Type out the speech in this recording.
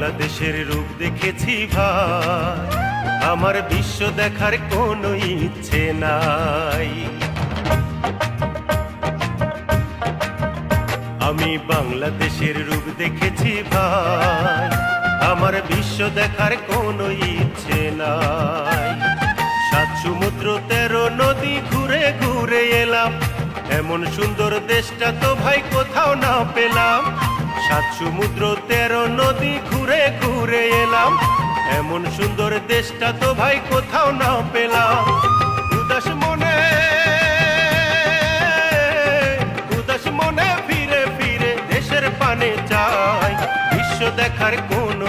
বাংলাদেশের রূপ দেখেছি ভাই, আমার বিশ্ব দেখার কোনো ইচ্ছে নাই। আমি বাংলাদেশের রূপ দেখেছি ভাই, আমার বিশ্ব দেখার কোনো ইচ্ছে নাই। 7 সমুদ্র 13 নদী ঘুরে ঘুরে এলাম, এমন সুন্দর দেশটা তো ভাই কোথাও না পেলাম। 7 সমুদ্র 13 নদী ঘুরে ঘুরে এলাম, এমন সুন্দর দেশটা তো ভাই কোথাও না পেলাম। উদাস মনে ফিরে ফিরে দেশের পানে চাই, বিশ্ব দেখার কোনো